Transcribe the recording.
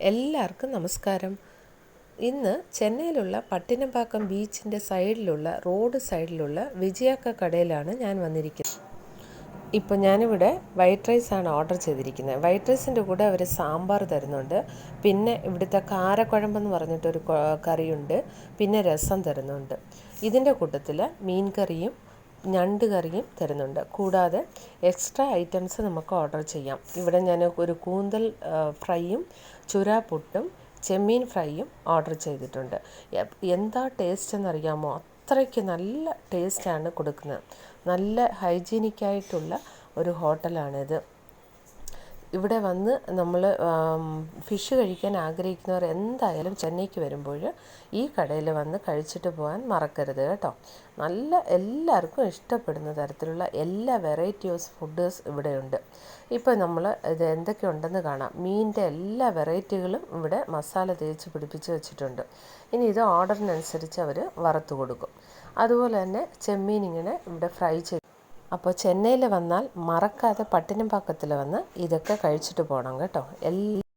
എല്ലാവർക്കും നമസ്കാരം. ഇന്ന് ചെന്നൈയിലുള്ള പട്ടിനപ്പാക്കം ബീച്ചിൻ്റെ സൈഡിലുള്ള റോഡ് സൈഡിലുള്ള വിജയക്ക കടയിലാണ് ഞാൻ വന്നിരിക്കുന്നത്. ഇപ്പോൾ ഞാനിവിടെ വൈറ്റ് റൈസാണ് ഓർഡർ ചെയ്തിരിക്കുന്നത്. വൈറ്റ് റൈസിൻ്റെ കൂടെ അവർ സാമ്പാർ തരുന്നുണ്ട്, പിന്നെ ഇവിടുത്തെ കാരക്കുഴമ്പെന്ന് പറഞ്ഞിട്ടൊരു കറിയുണ്ട്, പിന്നെ രസം തരുന്നുണ്ട്. ഇതിൻ്റെ കൂട്ടത്തിൽ മീൻ കറിയും ഞണ്ട് കറിയും തരുന്നുണ്ട്. കൂടാതെ എക്സ്ട്രാ ഐറ്റംസ് നമുക്ക് ഓർഡർ ചെയ്യാം. ഇവിടെ ഞാൻ ഒരു കൂന്തൽ ഫ്രൈയും ചുരാപ്പുട്ടും ചെമ്മീൻ ഫ്രൈയും ഓർഡർ ചെയ്തിട്ടുണ്ട്. എന്താ ടേസ്റ്റ് എന്നറിയാമോ? അത്രയ്ക്ക് നല്ല ടേസ്റ്റാണ് കൊടുക്കുന്നത്. നല്ല ഹൈജീനിക്കായിട്ടുള്ള ഒരു ഹോട്ടലാണിത്. ഇവിടെ വന്ന് നമ്മൾ ഫിഷ് കഴിക്കാൻ ആഗ്രഹിക്കുന്നവർ എന്തായാലും ചെന്നൈക്ക് വരുമ്പോൾ ഈ കടയിൽ വന്ന് കഴിച്ചിട്ട് പോകാൻ മറക്കരുത് കേട്ടോ. എല്ലാവർക്കും ഇഷ്ടപ്പെടുന്ന തരത്തിലുള്ള എല്ലാ വെറൈറ്റി ഓഫ് ഫുഡ്സ് ഇവിടെയുണ്ട്. ഇപ്പോൾ നമ്മൾ ഇത് എന്തൊക്കെ ഉണ്ടെന്ന് കാണാം. മീനിൻ്റെ എല്ലാ വെറൈറ്റികളും ഇവിടെ മസാല തേച്ച് പിടിപ്പിച്ച് വെച്ചിട്ടുണ്ട്. ഇനി ഇത് ഓർഡറിനനുസരിച്ച് അവർ വറുത്ത് കൊടുക്കും. അതുപോലെ തന്നെ ചെമ്മീൻ ഇങ്ങനെ ഇവിടെ ഫ്രൈ ചെയ്ത്. അപ്പോൾ ചെന്നൈയിൽ വന്നാൽ മറക്കാതെ പട്ടിനപ്പാക്കത്തിൽ വന്ന് ഇതൊക്കെ കഴിച്ചിട്ട് പോകണം കേട്ടോ.